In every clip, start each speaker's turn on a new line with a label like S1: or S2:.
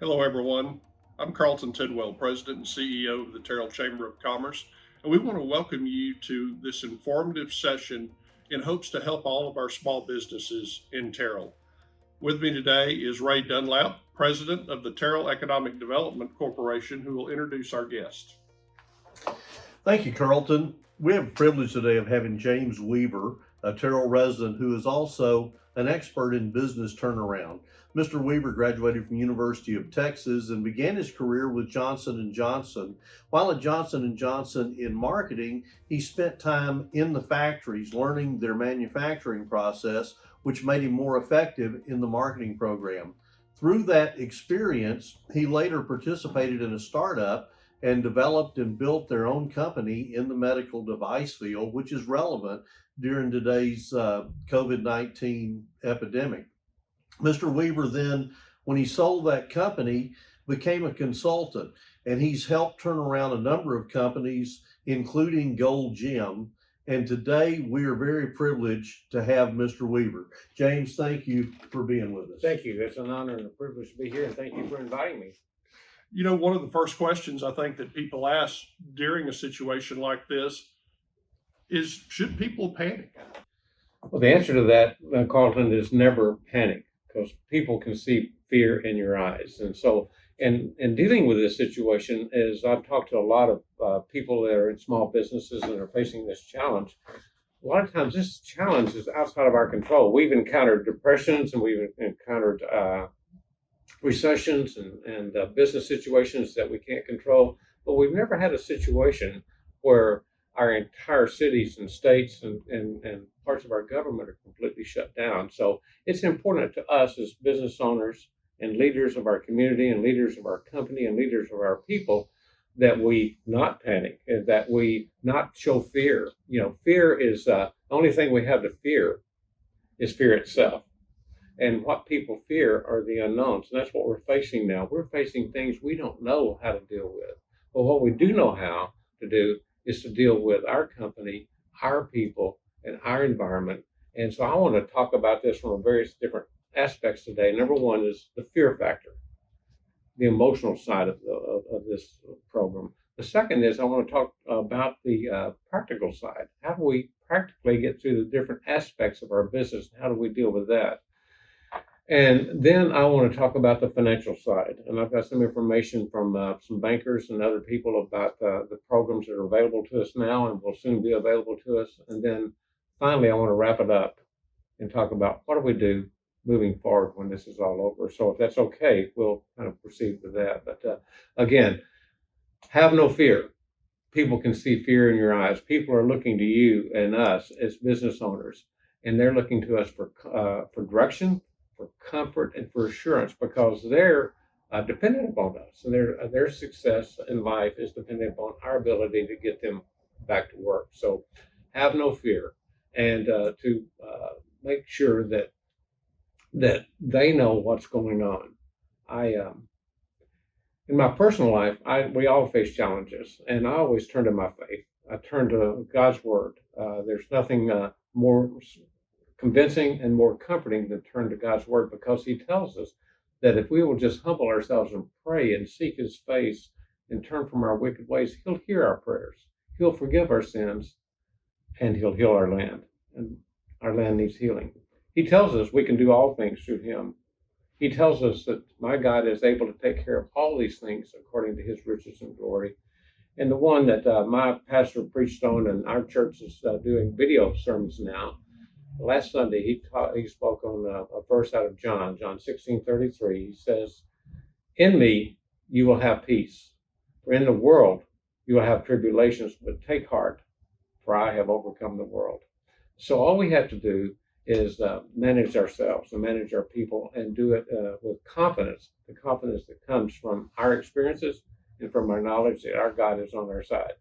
S1: Hello, everyone. I'm Carlton Tidwell, President and CEO of the Terrell Chamber of Commerce, and we want to welcome you to this informative session in hopes to help all of our small businesses in Terrell. With me today is Ray Dunlap, President of the Terrell Economic Development Corporation, who will introduce our guest.
S2: Thank you, Carlton. We have the privilege today of having James Weaver, a Terrell resident who is also an expert in business turnaround. Mr. Weaver graduated from University of Texas and began his career with Johnson & Johnson. While at Johnson & Johnson in marketing, he spent time in the factories learning their manufacturing process, which made him more effective in the marketing program. Through that experience, he later participated in a startup and developed and built their own company in the medical device field, which is relevant during today's COVID-19 epidemic. Mr. Weaver then, when he sold that company, became a consultant, and he's helped turn around a number of companies, including Gold Gym. And today we are very privileged to have Mr. Weaver. James, thank you for being with us.
S3: Thank you. It's an honor and a privilege to be here, and thank you for inviting me.
S1: You know, one of the first questions I think that people ask during a situation like this is, should people panic?
S3: Well, the answer to that, Carlton, is never panic, because people can see fear in your eyes. And so, in dealing with this situation, as I've talked to a lot of people that are in small businesses and are facing this challenge, a lot of times this challenge is outside of our control. We've encountered depressions, and we've encountered recessions and business situations that we can't control, but we've never had a situation where our entire cities and states and parts of our government are completely shut down. So it's important to us as business owners and leaders of our community and leaders of our company and leaders of our people that we not panic and that we not show fear. You know, fear is the only thing we have to fear is fear itself. And what people fear are the unknowns. And that's what we're facing now. We're facing things we don't know how to deal with. But what we do know how to do is to deal with our company, our people, and our environment. And so I want to talk about this from various different aspects today. Number one is the fear factor, the emotional side of this program. The second is I want to talk about the practical side. How do we practically get through the different aspects of our business? How do we deal with that? And then I want to talk about the financial side. And I've got some information from some bankers and other people about the programs that are available to us now and will soon be available to us. And then finally, I want to wrap it up and talk about what do we do moving forward when this is all over. So if that's okay, we'll kind of proceed with that. But again, have no fear. People can see fear in your eyes. People are looking to you and us as business owners, and they're looking to us for direction, for comfort, and for assurance, because they're dependent upon us, and their success in life is dependent upon our ability to get them back to work. So have no fear, and to make sure that they know what's going on. In my personal life, we all face challenges, and I always turn to my faith. I turn to God's word. There's nothing more convincing and more comforting than turn to God's word, because he tells us that if we will just humble ourselves and pray and seek his face and turn from our wicked ways, he'll hear our prayers. He'll forgive our sins, and he'll heal our land. And our land needs healing. He tells us we can do all things through him. He tells us that my God is able to take care of all these things according to his riches and glory. And the one that my pastor preached on, and our church is doing video sermons now. Last Sunday, he spoke on a verse out of John 16:33. He says, "In me you will have peace, for in the world you will have tribulations, but take heart, for I have overcome the world." So all we have to do is manage ourselves and manage our people, and do it with confidence, the confidence that comes from our experiences and from our knowledge that our God is on our side.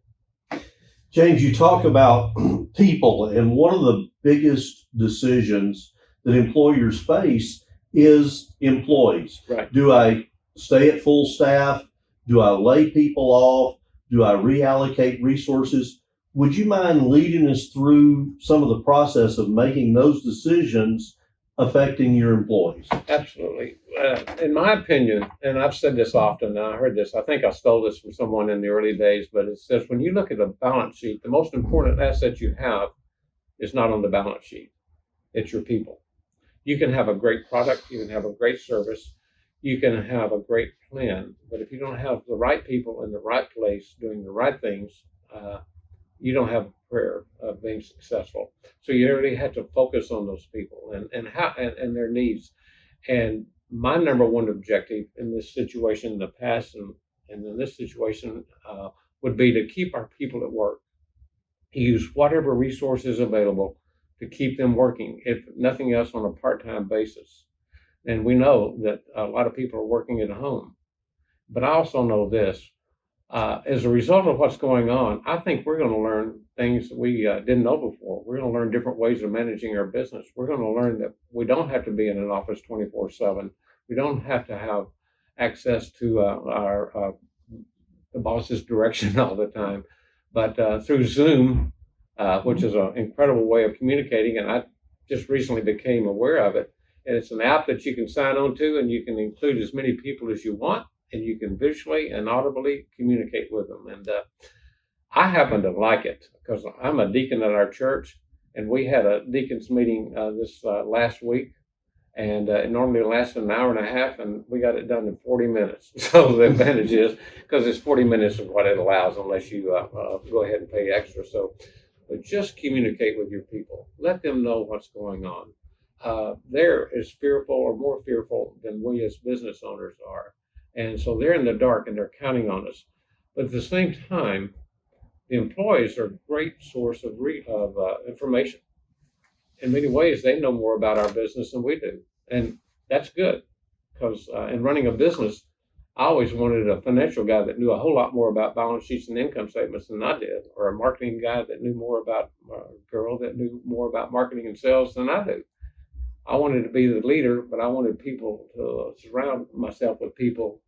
S2: James, you talk about people, and one of the biggest decisions that employers face is employees.
S3: Right.
S2: Do I stay at full staff? Do I lay people off? Do I reallocate resources? Would you mind leading us through some of the process of making those decisions affecting your employees?
S3: Absolutely. In my opinion, and I've said this often, and I heard this, I think I stole this from someone in the early days, but it says when you look at a balance sheet, the most important asset you have is not on the balance sheet, it's your people. You can have a great product, you can have a great service, you can have a great plan, but if you don't have the right people in the right place doing the right things, you don't have a prayer of being successful. So you really have to focus on those people and their needs. And my number one objective in this situation in the past and in this situation would be to keep our people at work, use whatever resources available to keep them working, if nothing else on a part-time basis. And we know that a lot of people are working at home. But I also know this, as a result of what's going on, I think we're going to learn things that we didn't know before. We're going to learn different ways of managing our business. We're going to learn that we don't have to be in an office 24/7. We don't have to have access to the boss's direction all the time. But through Zoom, which is an incredible way of communicating, and I just recently became aware of it. And it's an app that you can sign on to, and you can include as many people as you want, and you can visually and audibly communicate with them. And I happen to like it because I'm a deacon at our church, and we had a deacons meeting this last week, and it normally lasts an hour and a half, and we got it done in 40 minutes. So the advantage is, because it's 40 minutes of what it allows, unless you go ahead and pay extra. So, but just communicate with your people. Let them know what's going on. They're as fearful or more fearful than we as business owners are. And so they're in the dark and they're counting on us. But at the same time, the employees are a great source of information. In many ways, they know more about our business than we do. And that's good because in running a business, I always wanted a financial guy that knew a whole lot more about balance sheets and income statements than I did, or a marketing guy that knew more about, a girl that knew more about marketing and sales than I do. I wanted to be the leader, but I wanted people to surround myself with people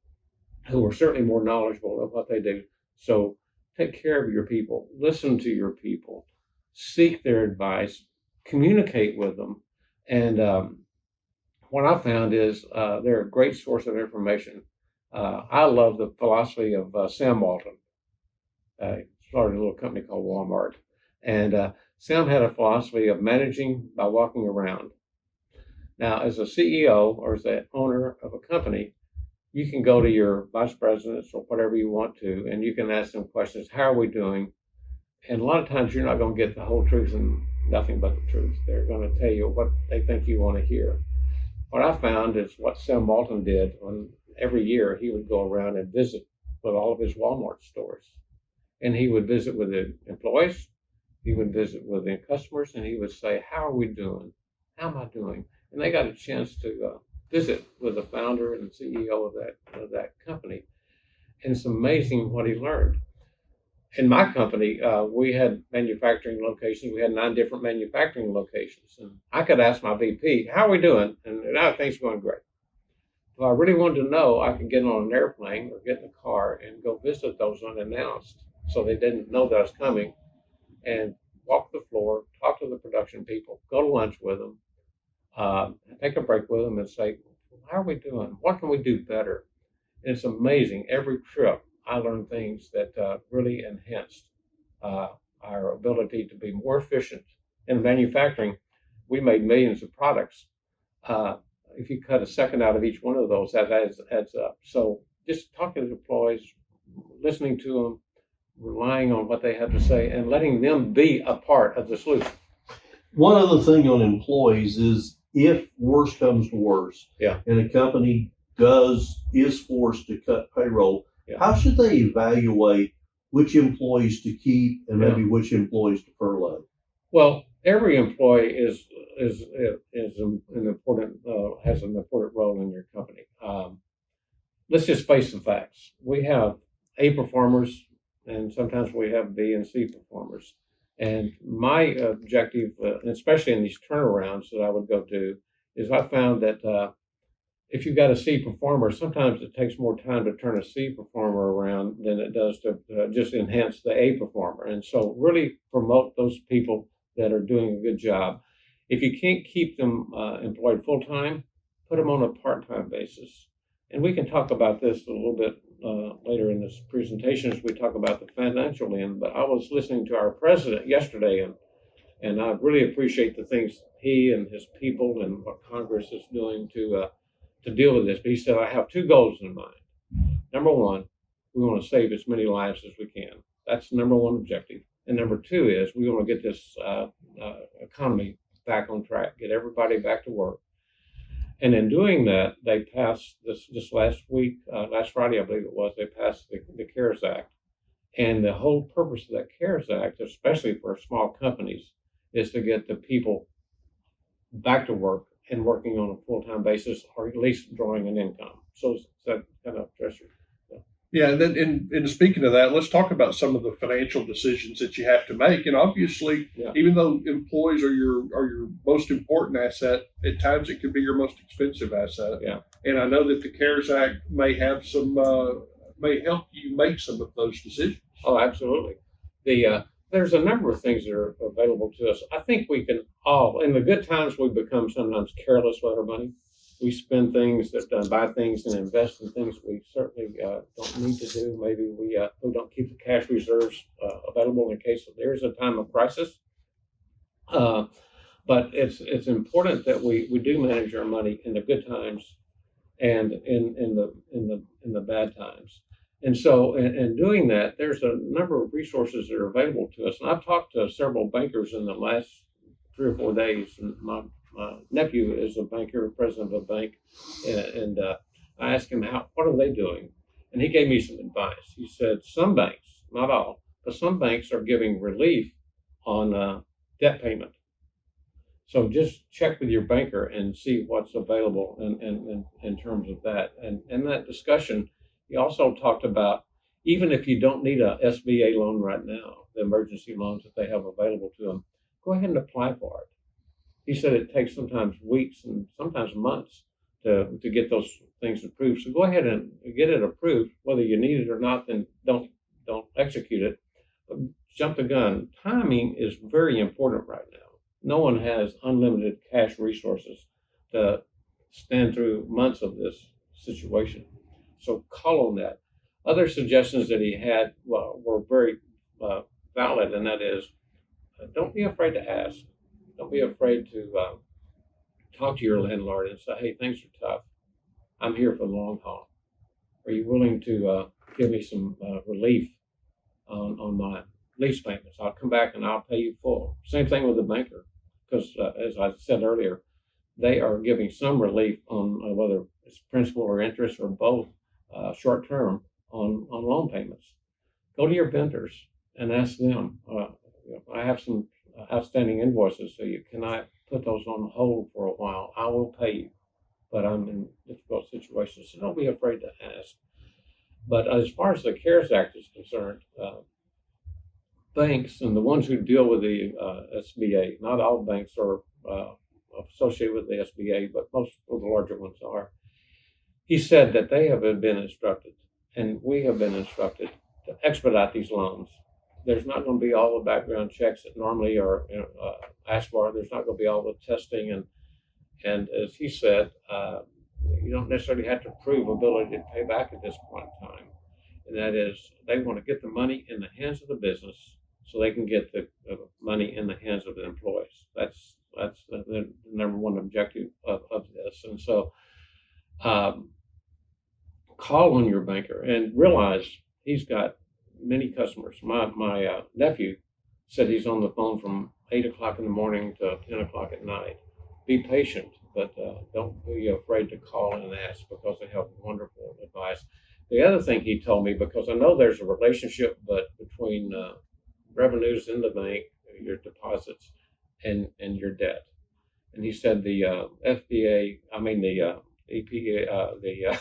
S3: who were certainly more knowledgeable of what they do. So take care of your people, listen to your people, seek their advice, communicate with them. And what I found is they're a great source of information. I love the philosophy of Sam Walton. He started a little company called Walmart. And Sam had a philosophy of managing by walking around. Now, as a CEO or as the owner of a company, you can go to your vice presidents or whatever you want to, and you can ask them questions. How are we doing? And a lot of times you're not going to get the whole truth and nothing but the truth. They're going to tell you what they think you want to hear. What I found is what Sam Walton did on every year, he would go around and visit with all of his Walmart stores. And he would visit with the employees, he would visit with the customers, and he would say, how are we doing? How am I doing? And they got a chance to visit with the founder and CEO of that company. And it's amazing what he learned. In my company, we had manufacturing locations. We had 9 different manufacturing locations. And I could ask my VP, how are we doing? And now things are going great. If I really wanted to know, I could get on an airplane or get in a car and go visit those unannounced so they didn't know that I was coming, and walk the floor, talk to the production people, go to lunch with them, take a break with them and say, how are we doing? What can we do better? And it's amazing. Every trip, I learned things that really enhanced our ability to be more efficient. In manufacturing, we made millions of products. If you cut a second out of each one of those, that adds up. So just talking to the employees, listening to them, relying on what they have to say, and letting them be a part of the solution.
S2: One other thing on employees is if worse comes to worse,
S3: Yeah.
S2: and a company is forced to cut payroll,
S3: Yeah.
S2: how should they evaluate which employees to keep and maybe which employees to furlough?
S3: Well, every employee is an important has an important role in your company. Let's just face the facts. We have A performers, and sometimes we have B and C performers. And my objective, especially in these turnarounds that I would go to, is I found that if you've got a C performer, sometimes it takes more time to turn a C performer around than it does to just enhance the A performer. And so really promote those people that are doing a good job. If you can't keep them employed full time, put them on a part time basis. And we can talk about this a little bit later in this presentation as we talk about the financial end. But I was listening to our president yesterday, and I really appreciate the things he and his people and what Congress is doing to deal with this. But he said, I have two goals in mind. Number one, we want to save as many lives as we can. That's the number one objective. And number two is we want to get this economy back on track, get everybody back to work. And in doing that, they passed this last week, last Friday, I believe it was, they passed the CARES Act. And the whole purpose of that CARES Act, especially for small companies, is to get the people back to work and working on a full-time basis, or at least drawing an income. So that kind of pressure.
S1: Yeah, and then in speaking of that, let's talk about some of the financial decisions that you have to make. And obviously, even though employees are your most important asset, at times it can be your most expensive asset.
S3: Yeah.
S1: And I know that the CARES Act may have some may help you make some of those decisions.
S3: Oh, absolutely. There's a number of things that are available to us. I think we can all, in the good times, we become sometimes careless with our money. We spend things buy things and invest in things we certainly don't need to do. Maybe we don't keep the cash reserves available in case there's a time of crisis. But it's important that we do manage our money in the good times and in the bad times. And so in doing that, there's a number of resources that are available to us. And I've talked to several bankers in the last 3 or 4 days, and my nephew is a banker, president of a bank, and I asked him what are they doing, and he gave me some advice. He said some banks, not all, but some banks are giving relief on debt payment. So just check with your banker and see what's available in terms of that. And in that discussion, he also talked about even if you don't need a SBA loan right now, the emergency loans that they have available to them, go ahead and apply for it. He said it takes sometimes weeks and sometimes months to get those things approved. So go ahead and get it approved. Whether you need it or not, then don't execute it. But jump the gun. Timing is very important right now. No one has unlimited cash resources to stand through months of this situation. So call on that. Other suggestions that he had were very valid, and that is, don't be afraid to ask. Don't be afraid to talk to your landlord and say, hey, things are tough. I'm here for the long haul. Are you willing to give me some relief on my lease payments? I'll come back and I'll pay you full. Same thing with the banker, because as I said earlier, they are giving some relief on whether it's principal or interest or both short term on loan payments. Go to your vendors and ask them, I have some outstanding invoices, so can I put those on hold for a while? I will pay you, but I'm in difficult situations, so don't be afraid to ask. But as far as the CARES Act is concerned, banks and the ones who deal with the SBA, not all banks are associated with the SBA, but most of the larger ones are. He said that they have been instructed, and we have been instructed, to expedite these loans. There's not going to be all the background checks that normally are asked for. There's not going to be all the testing. And as he said, you don't necessarily have to prove ability to pay back at this point in time. And that is, they want to get the money in the hands of the business so they can get the money in the hands of the employees. That's the number one objective of this. And so call on your banker and realize he's got many customers. My nephew said he's on the phone from 8 o'clock in the morning to 10 o'clock at night. Be patient, but don't be afraid to call and ask, because they have wonderful advice. The other thing he told me, because I know there's a relationship between revenues in the bank, your deposits, and your debt. And he said the FBA, the EPA,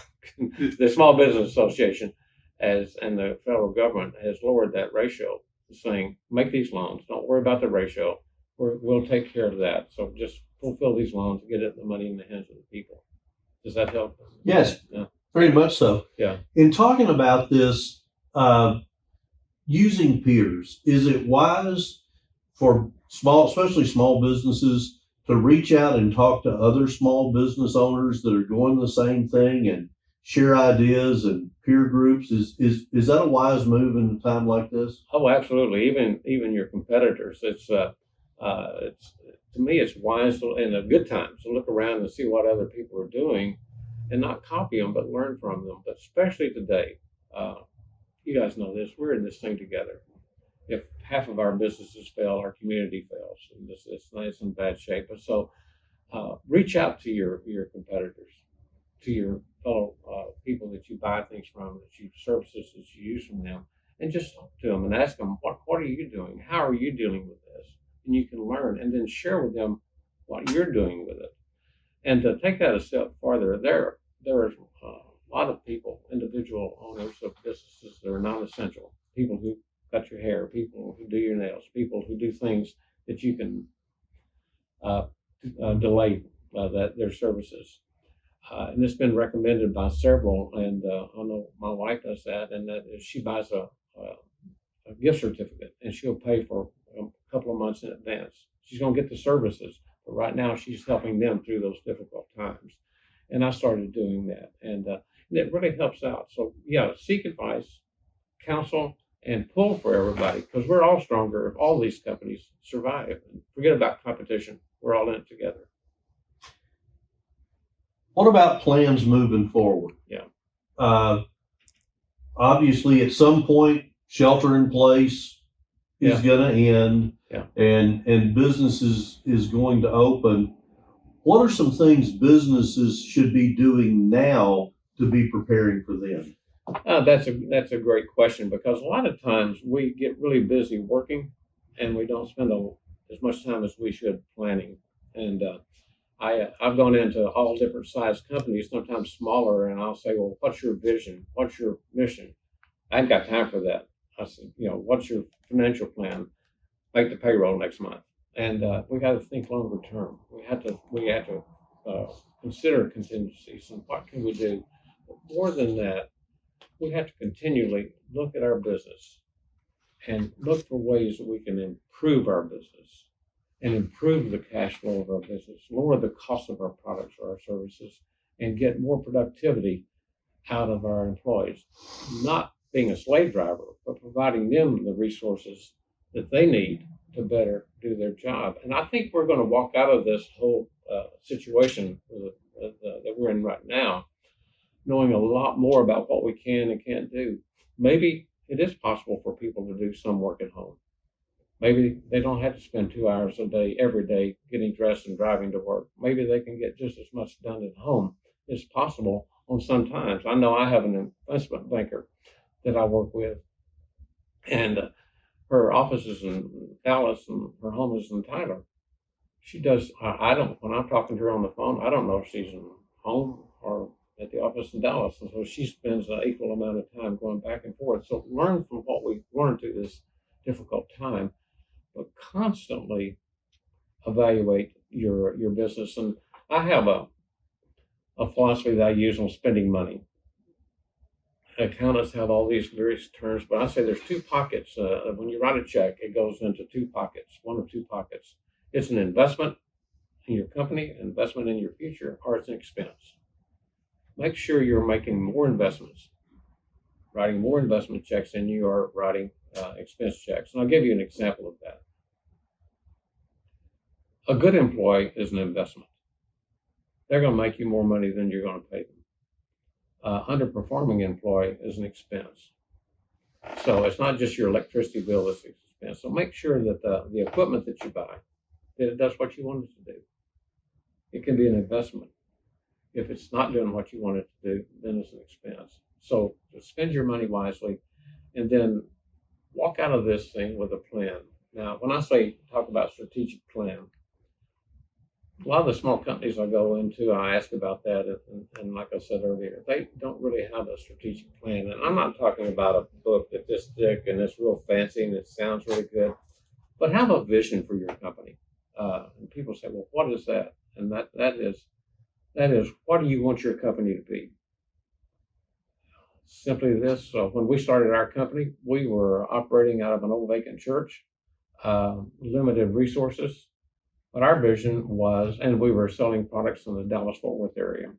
S3: the Small Business Association, and the federal government has lowered that ratio, saying, make these loans. Don't worry about the ratio. We'll take care of that. So just fulfill these loans and get the money in the hands of the people. Does that help?
S2: Yes,
S3: yeah.
S2: Very much so.
S3: Yeah.
S2: In talking about this, using peers, is it wise for especially small businesses, to reach out and talk to other small business owners that are doing the same thing and share ideas and peer groups? Is that a wise move in a time like this?
S3: Oh, absolutely. Even your competitors. It's to me, it's wise in a good time to look around and see what other people are doing, and not copy them, but learn from them. But especially today, you guys know this. We're in this thing together. If half of our businesses fail, our community fails, and it's in bad shape. And so, reach out to your competitors, to your fellow people that you buy things from, services that you use from them, and just talk to them and ask them, what are you doing? How are you dealing with this? And you can learn, and then share with them what you're doing with it. And to take that a step farther, there are a lot of people, individual owners of businesses that are non-essential, people who cut your hair, people who do your nails, people who do things that you can delay their services. And it's been recommended by several, and I know my wife does that, and that is she buys a gift certificate, and she'll pay for a couple of months in advance. She's going to get the services, but right now she's helping them through those difficult times. And I started doing that, and it really helps out. So yeah, seek advice, counsel, and pull for everybody, because we're all stronger if all these companies survive. And forget about competition. We're all in it together.
S2: What about plans moving forward?
S3: Yeah.
S2: Obviously, at some point, shelter in place is going to end, and business is going to open. What are some things businesses should be doing now to be preparing for them?
S3: That's a great question, because a lot of times we get really busy working, and we don't spend as much time as we should planning. And I've gone into all different size companies, sometimes smaller, and I'll say, well, what's your vision? What's your mission? I ain't got time for that. I said, what's your financial plan? Make the payroll next month. And we got to think longer term. We have to consider contingencies and what can we do. But more than that, we have to continually look at our business and look for ways that we can improve our business and improve the cash flow of our business, lower the cost of our products or our services, and get more productivity out of our employees. Not being a slave driver, but providing them the resources that they need to better do their job. And I think we're going to walk out of this whole situation that we're in right now, knowing a lot more about what we can and can't do. Maybe it is possible for people to do some work at home. Maybe they don't have to spend 2 hours a day, every day, getting dressed and driving to work. Maybe they can get just as much done at home. It's possible on some times. I know I have an investment banker that I work with, and her office is in Dallas and her home is in Tyler. She does, when I'm talking to her on the phone, I don't know if she's in home or at the office in Dallas. And so she spends an equal amount of time going back and forth. So learn from what we've learned through this difficult time, but constantly evaluate your business. And I have a philosophy that I use on spending money. Accountants have all these various terms, but I say there's two pockets. When you write a check, it goes into two pockets, one of two pockets. It's an investment in your company, an investment in your future, or it's an expense. Make sure you're making more investments, writing more investment checks than you are writing expense checks. And I'll give you an example of that. A good employee is an investment. They're going to make you more money than you're going to pay them. Underperforming employee is an expense. So it's not just your electricity bill that's an expense. So make sure that the equipment that you buy, that it does what you want it to do. It can be an investment. If it's not doing what you want it to do, then it's an expense. So spend your money wisely, and then walk out of this thing with a plan. Now, when I talk about strategic plan, a lot of the small companies I go into, I ask about that, and like I said earlier, they don't really have a strategic plan. And I'm not talking about a book that's this thick and it's real fancy and it sounds really good, but have a vision for your company. And people say, well, what is that? And that is, what do you want your company to be? Simply this. So when we started our company, we were operating out of an old vacant church, limited resources. But our vision was, and we were selling products in the Dallas-Fort Worth area,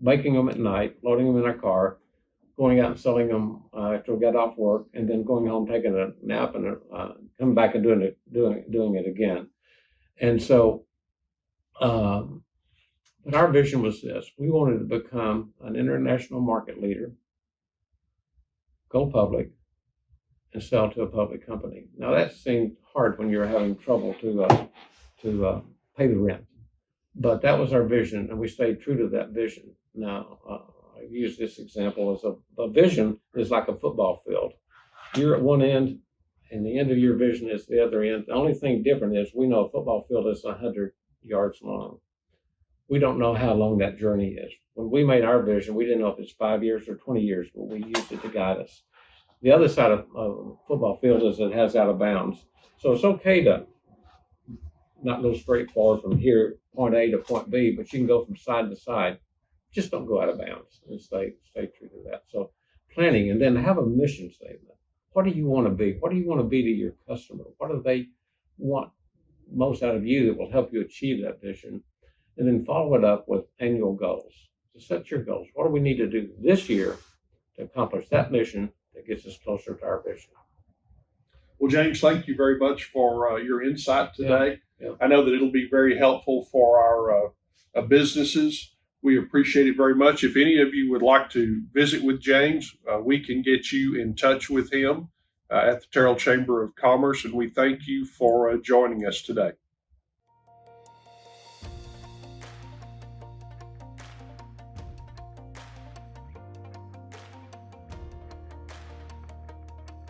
S3: making them at night, loading them in our car, going out and selling them after we got off work, and then going home, taking a nap, and coming back and doing it again. And so, but our vision was this: we wanted to become an international market leader, go public, and sell to a public company. Now that seemed hard when you're having trouble to pay the rent, but that was our vision, and we stayed true to that vision. Now, I use this example as a vision is like a football field. You're at one end, and the end of your vision is the other end. The only thing different is we know a football field is 100 yards long. We don't know how long that journey is. When we made our vision, we didn't know if it's 5 years or 20 years, but we used it to guide us. The other side of a football field is it has out of bounds. So it's okay to not go straight forward from here, point A to point B, but you can go from side to side. Just don't go out of bounds and stay true to that. So planning, and then have a mission statement. What do you want to be? What do you want to be to your customer? What do they want most out of you that will help you achieve that vision? And then follow it up with annual goals. So set your goals. What do we need to do this year to accomplish that mission that gets us closer to our vision?
S1: Well, James, thank you very much for your insight today.
S3: Yeah.
S1: I know that it'll be very helpful for our businesses. We appreciate it very much. If any of you would like to visit with James, we can get you in touch with him at the Terrell Chamber of Commerce, and we thank you for joining us today.